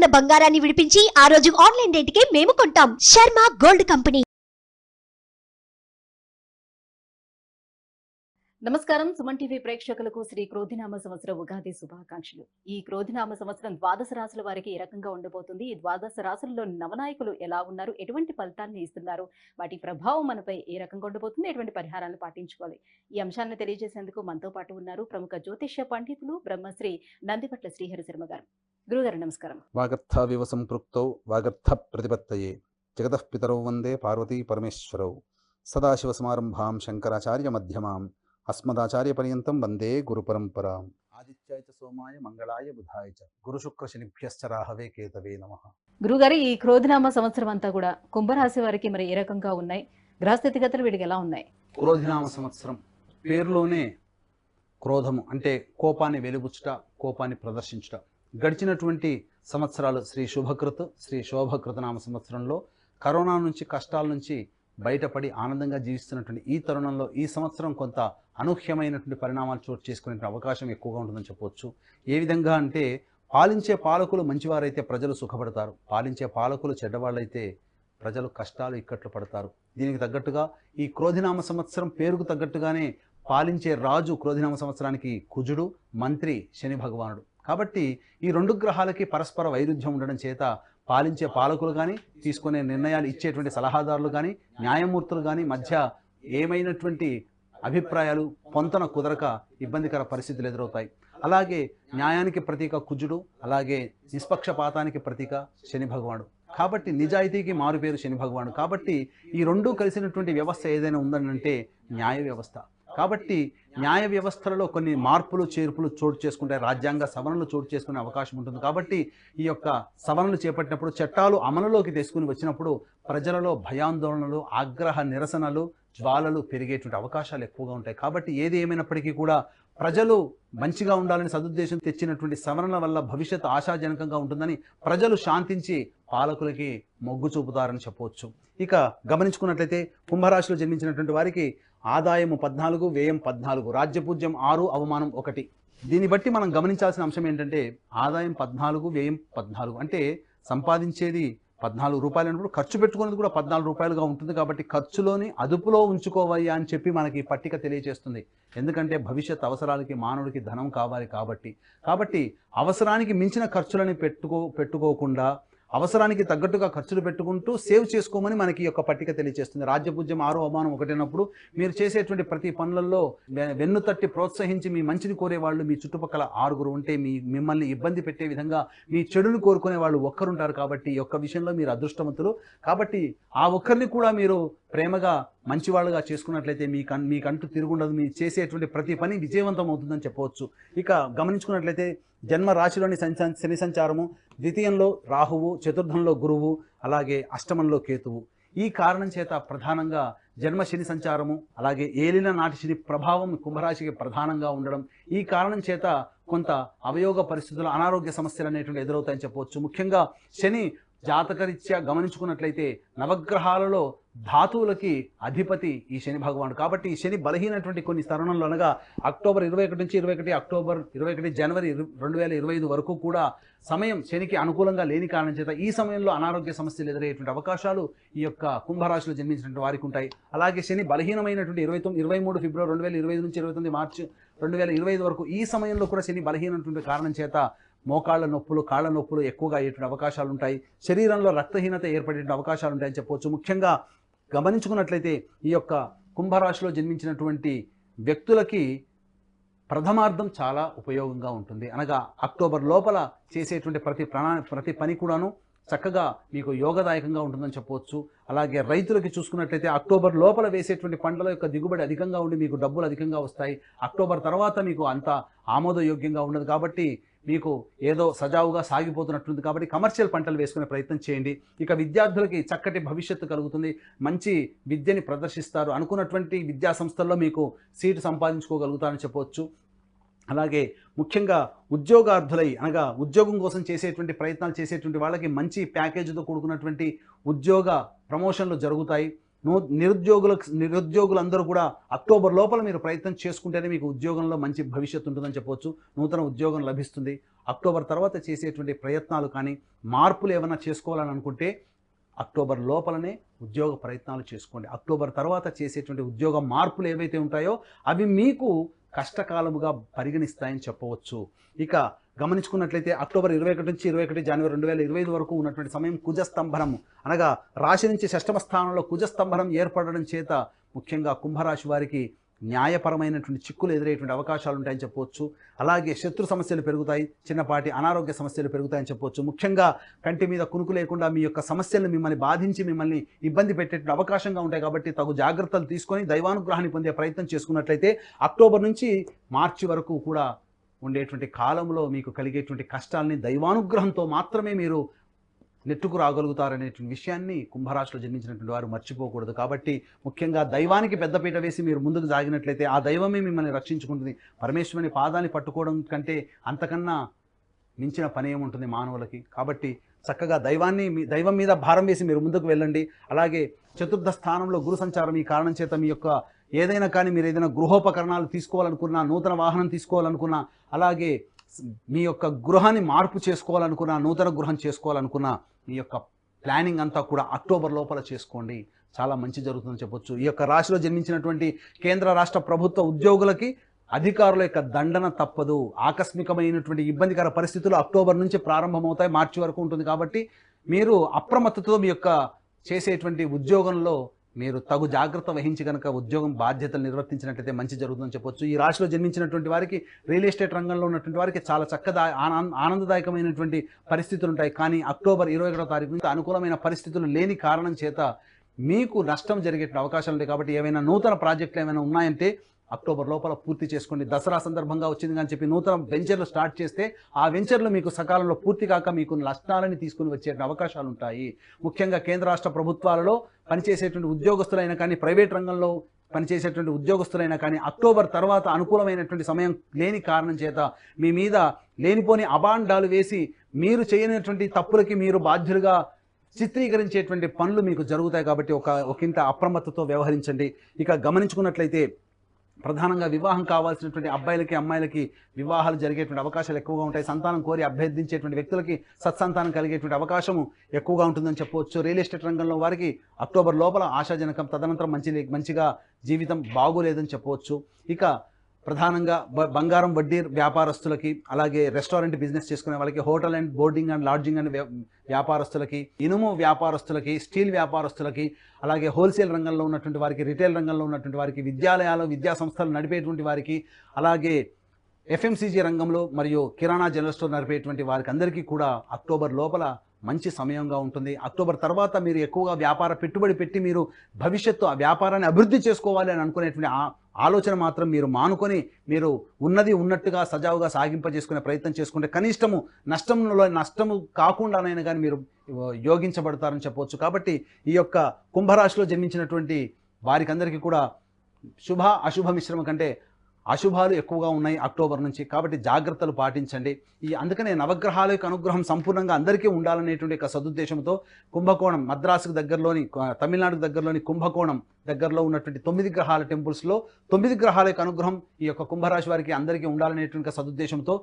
ఉన్న బంగారాన్ని విడిపించి ఆ రోజు ఆన్లైన్ రేటుకే మేము కొంటాం. Sharma gold company. నమస్కారం. సుమన్ టీవీ ప్రేక్షకులకు శ్రీ క్రోధినామ సంవత్సర ఉగాది శుభాకాంక్షలు. ఈ క్రోధినామ సంవత్సరం ద్వాదశ రాశుల వారికి ఏ రకంగా ఉండబోతుంది, ఈ ద్వాదశ రాశుల్లో నవనాయకులు ఎలా ఉన్నారు, ఎటువంటి ఫలితాన్ని ఇస్తున్నారు, వాటి ప్రభావం మనపై ఏ రకంగా ఉండబోతుంది, ఎటువంటి పరిహారాలను పాటించుకోవాలి, ఈ అంశాలను తెలియజేసేందుకు మనతో పాటు ఉన్నారు ప్రముఖ జ్యోతిష్య పండితులు బ్రహ్మశ్రీ నందిపట్ల శ్రీహరి శర్మ గారు. గురుగారు నమస్కారం. వాగర్థావివ సంపృక్తౌ వాగర్థ ప్రతిపత్తయే జగతః పితరౌ వందే పార్వతీ పరమేశ్వరౌ సదాశివసమారంభాం శంకరాచార్య మధ్యమాం అస్మదాచార్య పర్యంతం వందే గురు పరంపరాం. ఆదిత్యాయ చ సోమాయ మంగళాయ బుధాయ చ గురు శుక్ర శనిభ్యశ్చ రాహవే కేతవే నమః. గురుగారు, ఈ క్రోధినామ సంవత్సరం అంతా కూడా కుంభరాశి వారికి మరి ఏ రకంగా ఉన్నాయి, గ్రహస్థితిగతులు వీటికి ఎలా ఉన్నాయి? క్రోధినామ సంవత్సరం పేరులోనే క్రోధము అంటే కోపాన్ని వెలుబుచ్చుట, కోపాన్ని ప్రదర్శించుట. గడిచినటువంటి సంవత్సరాలు శ్రీ శుభకృత్ శ్రీ శోభకృతనామ సంవత్సరంలో కరోనా నుంచి కష్టాల నుంచి బయటపడి ఆనందంగా జీవిస్తున్నటువంటి ఈ తరుణంలో ఈ సంవత్సరం కొంత అనూహ్యమైనటువంటి పరిణామాలు చోటు చేసుకునే అవకాశం ఎక్కువగా ఉంటుందని చెప్పవచ్చు. ఏ విధంగా అంటే పాలించే పాలకులు మంచివారైతే ప్రజలు సుఖపడతారు, పాలించే పాలకులు చెడ్డవాళ్ళైతే ప్రజలు కష్టాలు ఇక్కట్లు పడతారు. దీనికి తగ్గట్టుగా ఈ క్రోధినామ సంవత్సరం పేరుకు తగ్గట్టుగానే పాలించే రాజు క్రోధినామ సంవత్సరానికి కుజుడు, మంత్రి శని భగవానుడు. కాబట్టి ఈ రెండు గ్రహాలకి పరస్పర వైరుధ్యం ఉండడం చేత పాలించే పాలకులు కానీ, తీసుకునే నిర్ణయాలు ఇచ్చేటువంటి సలహాదారులు కానీ, న్యాయమూర్తులు కానీ మధ్య ఏమైనటువంటి అభిప్రాయాలు పొంతన కుదరక ఇబ్బందికర పరిస్థితులు ఎదురవుతాయి. అలాగే న్యాయానికి ప్రతీక కుజుడు, అలాగే నిష్పక్షపాతానికి ప్రతీక శని భగవానుడు. కాబట్టి నిజాయితీకి మారుపేరు శని భగవానుడు. కాబట్టి ఈ రెండూ కలిసినటువంటి వ్యవస్థ ఏదైనా ఉందనంటే న్యాయ వ్యవస్థ. కాబట్టి న్యాయ వ్యవస్థలలో కొన్ని మార్పులు చేర్పులు చోటు చేసుకుంటాయి, రాజ్యాంగ సవరణలు చోటు చేసుకునే అవకాశం ఉంటుంది. కాబట్టి ఈ యొక్క సవరణలు చేపట్టినప్పుడు, చట్టాలు అమలులోకి తీసుకుని వచ్చినప్పుడు ప్రజలలో భయాందోళనలు, ఆగ్రహ నిరసనలు, జ్వాలలు పెరిగేటువంటి అవకాశాలు ఎక్కువగా ఉంటాయి. కాబట్టి ఏది ఏమైనప్పటికీ కూడా ప్రజలు మంచిగా ఉండాలని సదుద్దేశం తెచ్చినటువంటి సవరణల వల్ల భవిష్యత్తు ఆశాజనకంగా ఉంటుందని ప్రజలు శాంతించి పాలకులకి మొగ్గు చూపుతారని చెప్పవచ్చు. ఇక గమనించుకున్నట్లయితే కుంభరాశిలో జన్మించినటువంటి వారికి ఆదాయము 14, వ్యయం 14, రాజ్యపూజ్యం 6, అవమానం 1. దీన్ని బట్టి మనం గమనించాల్సిన అంశం ఏంటంటే ఆదాయం 14, వ్యయం 14 అంటే సంపాదించేది 14 రూపాయలు అన్నప్పుడు ఖర్చు పెట్టుకునేది కూడా 14 రూపాయలుగా ఉంటుంది. కాబట్టి ఖర్చులోని అదుపులో ఉంచుకోవయ్యా అని చెప్పి మనకి పట్టిక తెలియజేస్తుంది. ఎందుకంటే భవిష్యత్ అవసరాలకి మానవుడికి ధనం కావాలి కాబట్టి అవసరానికి మించిన ఖర్చులని పెట్టుకోకుండా అవసరానికి తగ్గట్టుగా ఖర్చులు పెట్టుకుంటూ సేవ్ చేసుకోమని మనకి యొక్క పట్టిక తెలియజేస్తుంది. రాజ్యపూజ్యం 6, అవమానం 1 అన్నప్పుడు మీరు చేసేటువంటి ప్రతి పనులలో వెన్ను తట్టి ప్రోత్సహించి మీ మంచిని కోరేవాళ్ళు మీ చుట్టుపక్కల 6 ఉంటే మిమ్మల్ని ఇబ్బంది పెట్టే విధంగా మీ చెడును కోరుకునే వాళ్ళు ఒక్కరుంటారు. కాబట్టి ఈ యొక్క విషయంలో మీరు అదృష్టవంతులు. కాబట్టి ఆ ఒక్కరిని కూడా మీరు ప్రేమగా మంచివాళ్ళుగా చేసుకున్నట్లయితే మీకంటూ తిరుగుండదు, మీరు చేసేటువంటి ప్రతి పని విజయవంతం అవుతుందని చెప్పవచ్చు. ఇక గమనించుకున్నట్లయితే జన్మ రాశిలోని శని సంచారము, ద్వితీయంలో రాహువు, చతుర్థంలో గురువు, అలాగే అష్టమంలో కేతువు. ఈ కారణం చేత ప్రధానంగా జన్మ శని సంచారము, అలాగే ఏలిన నాటి శని ప్రభావం కుంభరాశికి ప్రధానంగా ఉండడం, ఈ కారణం చేత కొంత అవయోగ పరిస్థితులు, అనారోగ్య సమస్యలు అనేటువంటి ఎదురవుతాయని చెప్పవచ్చు. ముఖ్యంగా శని జాతకరీత్యా గమనించుకున్నట్లయితే నవగ్రహాలలో ధాతువులకి అధిపతి ఈ శని భగవానుడు. కాబట్టి ఈ శని బలహీనటువంటి కొన్ని తరుణంలో అనగా అక్టోబర్ 21 నుంచి 21 అక్టోబర్ 21 జనవరి 2025 వరకు కూడా సమయం శనికి అనుకూలంగా లేని కారణం చేత ఈ సమయంలో అనారోగ్య సమస్యలు ఎదురయ్యేటువంటి అవకాశాలు ఈ యొక్క కుంభరాశిలో జన్మించినటువంటి వారికి ఉంటాయి. అలాగే శని బలహీనమైనటువంటి 23 ఫిబ్రవరి 2025 నుంచి 29 మార్చి 2025 వరకు ఈ సమయంలో కూడా శని బలహీనటువంటి కారణం చేత మోకాళ్ళ నొప్పులు, కాళ్ళ నొప్పులు ఎక్కువగా అయ్యేటువంటి అవకాశాలు ఉంటాయి. శరీరంలో రక్తహీనత ఏర్పడే అవకాశాలు ఉంటాయని చెప్పవచ్చు. ముఖ్యంగా గమనించుకున్నట్లయితే ఈ యొక్క కుంభరాశిలో జన్మించినటువంటి వ్యక్తులకి ప్రథమార్థం చాలా ఉపయోగంగా ఉంటుంది. అనగా అక్టోబర్ లోపల చేసేటువంటి ప్రతి పని కూడాను చక్కగా మీకు యోగదాయకంగా ఉంటుందని చెప్పవచ్చు. అలాగే రైతులకి చూసుకున్నట్లయితే అక్టోబర్ లోపల వేసేటువంటి పంటల యొక్క దిగుబడి అధికంగా ఉండి మీకు డబ్బులు అధికంగా వస్తాయి. అక్టోబర్ తర్వాత మీకు అంత ఆమోదయోగ్యంగా ఉండదు. కాబట్టి మీకు ఏదో సజావుగా సాగిపోతున్నట్టుంది. కాబట్టి కమర్షియల్ పంటలు వేసుకునే ప్రయత్నం చేయండి. ఇక విద్యార్థులకి చక్కటి భవిష్యత్తు కలుగుతుంది, మంచి విద్యని ప్రదర్శిస్తారు, అనుకున్నటువంటి విద్యా సంస్థల్లో మీకు సీటు సంపాదించుకోగలుగుతారని చెప్పవచ్చు. అలాగే ముఖ్యంగా ఉద్యోగార్థులై అనగా ఉద్యోగం కోసం చేసేటువంటి ప్రయత్నాలు చేసేటువంటి వాళ్ళకి మంచి ప్యాకేజీతో కూడుకున్నటువంటి ఉద్యోగ ప్రమోషన్లు జరుగుతాయి. నిరుద్యోగులందరూ కూడా అక్టోబర్ లోపల మీరు ప్రయత్నం చేసుకుంటేనే మీకు ఉద్యోగంలో మంచి భవిష్యత్తు ఉంటుందని చెప్పవచ్చు. నూతన ఉద్యోగం లభిస్తుంది. అక్టోబర్ తర్వాత చేసేటువంటి ప్రయత్నాలు కానీ మార్పులు ఏమైనా చేసుకోవాలని అనుకుంటే అక్టోబర్ లోపలనే ఉద్యోగ ప్రయత్నాలు చేసుకోండి. అక్టోబర్ తర్వాత చేసేటువంటి ఉద్యోగ మార్పులు ఏవైతే ఉంటాయో అవి మీకు కష్టకాలముగా పరిగణిస్తాయని చెప్పవచ్చు. ఇక గమనించుకున్నట్లయితే అక్టోబర్ 21 నుంచి 21 జనవరి 2025 వరకు ఉన్నటువంటి సమయం కుజస్తంభనం, అనగా రాశి నుంచి షష్టమ స్థానంలో కుజస్తంభనం ఏర్పడడం చేత ముఖ్యంగా కుంభరాశి వారికి న్యాయపరమైనటువంటి చిక్కులు ఎదురయ్యేటువంటి అవకాశాలు ఉంటాయని చెప్పవచ్చు. అలాగే శత్రు సమస్యలు పెరుగుతాయి, చిన్నపాటి అనారోగ్య సమస్యలు పెరుగుతాయని చెప్పవచ్చు. ముఖ్యంగా కంటి మీద కునుకు లేకుండా మీ యొక్క సమస్యలను మిమ్మల్ని బాధించి మిమ్మల్ని ఇబ్బంది పెట్టేటువంటి అవకాశంగా ఉంటాయి. కాబట్టి తగు జాగ్రత్తలు తీసుకొని దైవానుగ్రహాన్ని పొందే ప్రయత్నం చేసుకున్నట్లయితే అక్టోబర్ నుంచి మార్చి వరకు కూడా ఉండేటువంటి కాలంలో మీకు కలిగేటువంటి కష్టాలని దైవానుగ్రహంతో మాత్రమే మీరు నెట్టుకు రాగలుగుతారనేటువంటి విషయాన్ని కుంభరాశిలో జన్మించినటువంటి వారు మర్చిపోకూడదు. కాబట్టి ముఖ్యంగా దైవానికి పెద్దపీట వేసి మీరు ముందుకు సాగినట్లయితే ఆ దైవమే మిమ్మల్ని రక్షించుకుంటుంది. పరమేశ్వరుని పాదాన్ని పట్టుకోవడం కంటే అంతకన్నా మించిన పని ఏముంటుంది మానవులకి. కాబట్టి చక్కగా దైవం మీద భారం వేసి మీరు ముందుకు వెళ్ళండి. అలాగే చతుర్థ స్థానంలో గురు సంచారం ఈ కారణం చేత మీ యొక్క ఏదైనా కానీ మీరు ఏదైనా గృహోపకరణాలు తీసుకోవాలనుకున్నా, నూతన వాహనం తీసుకోవాలనుకున్నా, అలాగే మీ యొక్క గృహాన్ని మార్పు చేసుకోవాలనుకున్నా, నూతన గృహం చేసుకోవాలనుకున్నా మీ యొక్క ప్లానింగ్ అంతా కూడా అక్టోబర్ లోపల చేసుకోండి. చాలా మంచి జరుగుతుందని చెప్పొచ్చు. ఈ యొక్క రాశిలో జన్మించినటువంటి కేంద్ర రాష్ట్ర ప్రభుత్వ ఉద్యోగులకి అధికారుల యొక్క దండన తప్పదు. ఆకస్మికమైనటువంటి ఇబ్బందికర పరిస్థితులు అక్టోబర్ నుంచి ప్రారంభమవుతాయి, మార్చి వరకు ఉంటుంది. కాబట్టి మీరు అప్రమత్తతో మీ యొక్క చేసేటువంటి ఉద్యోగంలో మీరు తగు జాగ్రత్త వహించి కనుక ఉద్యోగం బాధ్యతలు నిర్వర్తించినట్లయితే మంచి జరుగుతుందని చెప్పొచ్చు. ఈ రాశిలో జన్మించినటువంటి వారికి రియల్ ఎస్టేట్ రంగంలో ఉన్నటువంటి వారికి చాలా చక్కగా ఆనందదాయకమైనటువంటి పరిస్థితులు ఉంటాయి. కానీ అక్టోబర్ 21వ తారీఖు నుంచి అనుకూలమైన పరిస్థితులు లేని కారణం చేత మీకు నష్టం జరిగే అవకాశాలు ఉంటాయి. కాబట్టి ఏమైనా నూతన ప్రాజెక్టులు ఏమైనా ఉన్నాయంటే అక్టోబర్ లోపల పూర్తి చేసుకోండి. దసరా సందర్భంగా వచ్చింది కానీ చెప్పి నూతన వెంచర్లు స్టార్ట్ చేస్తే ఆ వెంచర్లు మీకు సకాలంలో పూర్తి కాక మీకు నష్టాలని తీసుకుని వచ్చే అవకాశాలు ఉంటాయి. ముఖ్యంగా కేంద్ర రాష్ట్ర ప్రభుత్వాలలో పనిచేసేటువంటి ఉద్యోగస్తులైనా కానీ, ప్రైవేట్ రంగంలో పనిచేసేటువంటి ఉద్యోగస్తులైనా కానీ అక్టోబర్ తర్వాత అనుకూలమైనటువంటి సమయం లేని కారణం చేత మీ మీద లేనిపోని అబాండాలు వేసి మీరు చేయనటువంటి తప్పులకి మీరు బాధ్యులుగా చిత్రీకరించేటువంటి పనులు మీకు జరుగుతాయి. కాబట్టి ఒకంత అప్రమత్తతో వ్యవహరించండి. ఇక గమనించుకున్నట్లయితే ప్రధానంగా వివాహం కావాల్సినటువంటి అబ్బాయిలకి అమ్మాయిలకి వివాహాలు జరిగేటువంటి అవకాశాలు ఎక్కువగా ఉంటాయి. సంతానం కోరి అభ్యర్థించేటువంటి వ్యక్తులకి సత్సంతానం కలిగేటువంటి అవకాశము ఎక్కువగా ఉంటుందని చెప్పవచ్చు. రియల్ ఎస్టేట్ రంగంలో వారికి అక్టోబర్ లోపల ఆశాజనకం, తదనంతరం మంచిగా జీవితం బాగోలేదని చెప్పవచ్చు. ఇక ప్రధానంగా బంగారం వడ్డీ వ్యాపారస్తులకి, అలాగే రెస్టారెంట్ బిజినెస్ చేసుకునే వాళ్ళకి, hotel and boarding and lodging and వ్యాపారస్తులకి, ఇనుము వ్యాపారస్తులకి, స్టీల్ వ్యాపారస్తులకి, అలాగే హోల్సేల్ రంగంలో ఉన్నటువంటి వారికి, రిటైల్ రంగంలో ఉన్నటువంటి వారికి, విద్యాలయాలు విద్యా సంస్థలు నడిపేటువంటి వారికి, అలాగే ఎఫ్ఎంసీజీ రంగంలో మరియు కిరాణా జనరల్ స్టోర్ నడిపేటువంటి వారికి అందరికీ కూడా అక్టోబర్ లోపల మంచి సమయంగా ఉంటుంది. అక్టోబర్ తర్వాత మీరు ఎక్కువగా వ్యాపార పెట్టుబడి పెట్టి మీరు భవిష్యత్తు ఆ వ్యాపారాన్ని అభివృద్ధి చేసుకోవాలి అని అనుకునేటువంటి ఆలోచన మాత్రం మీరు మానుకొని మీరు ఉన్నది ఉన్నట్టుగా సజావుగా సాగింపజేసుకునే ప్రయత్నం చేసుకుంటే కనిష్టము నష్టము కాకుండానైనా కానీ మీరు యోగించబడతారని చెప్పవచ్చు. కాబట్టి ఈ యొక్క కుంభరాశిలో జన్మించినటువంటి వారికి అందరికీ కూడా శుభ అశుభ మిశ్రమం కంటే అశుభాలు ఎక్కువగా ఉన్నాయి అక్టోబర్ నుంచి. కాబట్టి జాగ్రత్తలు పాటించండి. అందుకనే నవగ్రహాల యొక్క అనుగ్రహం సంపూర్ణంగా అందరికీ ఉండాలనేటువంటి ఒక సదుద్దేశంతో కుంభకోణం, మద్రాసుకు దగ్గరలోని, తమిళనాడుకు దగ్గరలోని కుంభకోణం దగ్గరలో ఉన్నటువంటి 9 గ్రహాల టెంపుల్స్లో 9 గ్రహాల యొక్క అనుగ్రహం ఈ యొక్క కుంభరాశి వారికి అందరికీ ఉండాలనేటువంటి సదుద్దేశంతో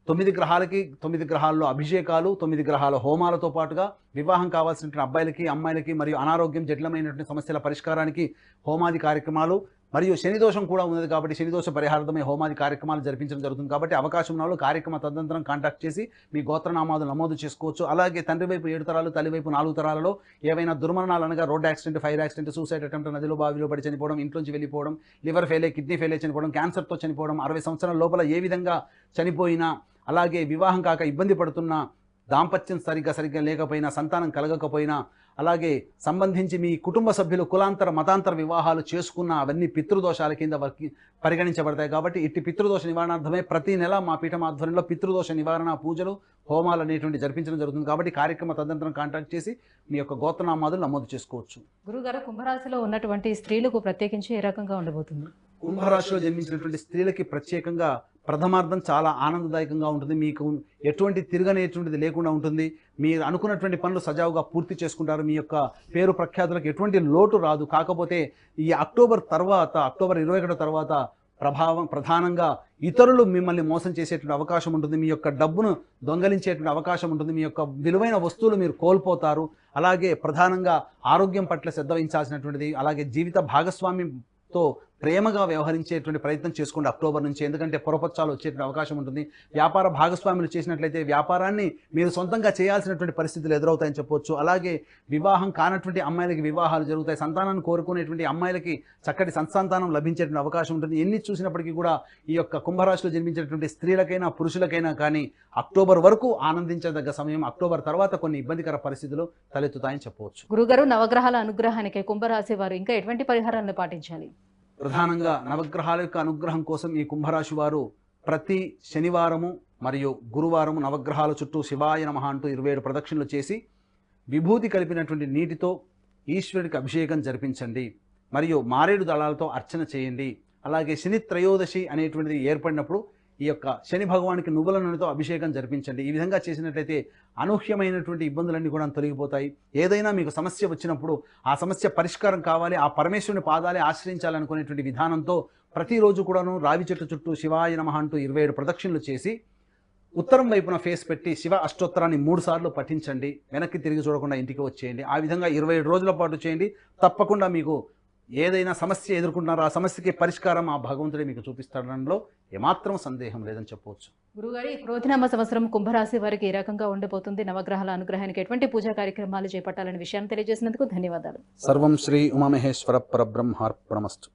9 గ్రహాలకి 9 గ్రహాల్లో అభిషేకాలు, 9 గ్రహాల హోమాలతో పాటుగా వివాహం కావాల్సినటువంటి అబ్బాయిలకి అమ్మాయిలకి మరియు అనారోగ్యం జటిలమైనటువంటి సమస్యల పరిష్కారానికి హోమాది కార్యక్రమాలు, మరియు శని దోషం కూడా ఉన్నది కాబట్టి శని దోష పరిహారార్థమై హోమాది కార్యక్రమాలు జరిపించడం జరుగుతుంది. కాబట్టి అవకాశం ఉన్న వాళ్ళు కార్యక్రమ తదనంతరం కాంటాక్ట్ చేసి మీ గోత్రనామాలు నమోదు చేసుకోవచ్చు. అలాగే తండ్రి వైపు 7 తరాలు, తల్లి వైపు 4 తరాలలో ఏవైనా దుర్మరణాలు అనగా road accident, fire accident, suicide attempt, నదిలో బావిలో పడి చనిపోవడం, ఇంట్లోంచి వెళ్ళిపోవడం, లివర్ ఫెయిల్ అయ్యి కిడ్నీ ఫెయిల్ అయ్యి చనిపోవడం, క్యాన్సర్తో చనిపోవడం, 60 సంవత్సరాల లోపల ఏ విధంగా చనిపోయినా, అలాగే వివాహం కాక ఇబ్బంది పడుతున్న, దాంపత్యం సరిగ్గా లేకపోయినా, సంతానం కలగకపోయినా, అలాగే సంబంధించి మీ కుటుంబ సభ్యులు కులాంతర మతాంతర వివాహాలు చేసుకున్న అవన్నీ పితృదోషాల కింద పరిగణించబడతాయి. కాబట్టి ఇట్టి పితృదోష నివారణార్థమే ప్రతి నెల మా పీఠం ఆధ్వర్యంలో పితృదోష నివారణ పూజలు, హోమాలు అనేటువంటి జరిపించడం జరుగుతుంది. కాబట్టి కార్యక్రమ తదనంతరం కాంటాక్ట్ చేసి మీ యొక్క గోత్రనామాదులు నమోదు చేసుకోవచ్చు. గురుగారు, కుంభరాశిలో ఉన్నటువంటి స్త్రీలకు ప్రత్యేకించి ఏ రకంగా ఉండబోతుంది? కుంభరాశిలో జన్మించినటువంటి స్త్రీలకి ప్రత్యేకంగా ప్రథమార్థం చాలా ఆనందదాయకంగా ఉంటుంది. మీకు ఎటువంటి తిరగనేటువంటిది లేకుండా ఉంటుంది. మీరు అనుకున్నటువంటి పనులు సజావుగా పూర్తి చేసుకుంటారు. మీ యొక్క పేరు ప్రఖ్యాతులకు ఎటువంటి లోటు రాదు. కాకపోతే ఈ అక్టోబర్ 21 తర్వాత ప్రధానంగా ఇతరులు మిమ్మల్ని మోసం చేసేటువంటి అవకాశం ఉంటుంది, మీ యొక్క డబ్బును దొంగలించేటువంటి అవకాశం ఉంటుంది, మీ యొక్క విలువైన వస్తువులు మీరు కోల్పోతారు. అలాగే ప్రధానంగా ఆరోగ్యం పట్ల శ్రద్ధ వహించాల్సినటువంటిది. అలాగే జీవిత భాగస్వామితో ప్రేమగా వ్యవహరించేటువంటి ప్రయత్నం చేసుకోండి అక్టోబర్ నుంచి, ఎందుకంటే పొరపచ్చాలు వచ్చేటువంటి అవకాశం ఉంటుంది. వ్యాపార భాగస్వాములు చేసినట్లయితే వ్యాపారాన్ని మీరు సొంతంగా చేయాల్సినటువంటి పరిస్థితులు ఎదురవుతాయని చెప్పొచ్చు. అలాగే వివాహం కానటువంటి అమ్మాయిలకి వివాహాలు జరుగుతాయి. సంతానాన్ని కోరుకునేటువంటి అమ్మాయిలకి చక్కటి సంతానం లభించేటువంటి అవకాశం ఉంటుంది. ఎన్ని చూసినప్పటికీ కూడా ఈ యొక్క కుంభరాశిలో జన్మించేటువంటి స్త్రీలకైనా పురుషులకైనా కానీ అక్టోబర్ వరకు ఆనందించదగ్గ సమయం. అక్టోబర్ తర్వాత కొన్ని ఇబ్బందికర పరిస్థితులు తలెత్తుతాయని చెప్పవచ్చు. గురుగారు, నవగ్రహాల అనుగ్రహానికి కుంభరాశి వారు ఇంకా ఎటువంటి పరిహారాలను పాటించాలి? ప్రధానంగా నవగ్రహాల యొక్క అనుగ్రహం కోసం ఈ కుంభరాశి వారు ప్రతి శనివారము మరియు గురువారము నవగ్రహాల చుట్టూ శివాయ నమః అంటూ 27 ప్రదక్షిణలు చేసి విభూతి కలిపినటువంటి నీటితో ఈశ్వరుడికి అభిషేకం జరిపించండి. మరియు మారేడు దళాలతో అర్చన చేయండి. అలాగే శని త్రయోదశి అనేటువంటిది ఏర్పడినప్పుడు ఈ యొక్క శని భగవానికి నువ్వుల నూనెతో అభిషేకం జరిపించండి. ఈ విధంగా చేసినట్లయితే అనూహ్యమైనటువంటి ఇబ్బందులన్నీ కూడా తొలగిపోతాయి. ఏదైనా మీకు సమస్య వచ్చినప్పుడు ఆ సమస్య పరిష్కారం కావాలి, ఆ పరమేశ్వరుని పాదాలే ఆశ్రయించాలనుకునేటువంటి విధానంతో ప్రతిరోజు కూడాను రావి చెట్టు చుట్టూ శివాయ నమః అంటూ 27 ప్రదక్షిణలు చేసి ఉత్తరం వైపున ఫేస్ పెట్టి శివ అష్టోత్తరాన్ని 3 సార్లు పఠించండి. వెనక్కి తిరిగి చూడకుండా ఇంటికి వచ్చేయండి. ఆ విధంగా 27 రోజుల పాటు చేయండి. తప్పకుండా మీకు ఏదైనా సమస్య ఎదుర్కొంటున్నారో ఆ సమస్యకి పరిష్కారం ఆ భగవంతుడే మీకు చూపిస్తాడనలో ఏమాత్రం సందేహం లేదని చెప్పవచ్చు. గురుగారు, ఈ క్రోధినామ సంవత్సరం కుంభరాశి వారికి ఏ రకంగా ఉండబోతుంది? నవగ్రహాల అనుగ్రహానికి ఎటువంటి పూజా కార్యక్రమాలు చేపట్టాలనే విషయాన్ని తెలియజేసినందుకు ధన్యవాదాలు. సర్వం శ్రీ ఉమామహేశ్వర పరబ్రహ్మార్పణమస్తు.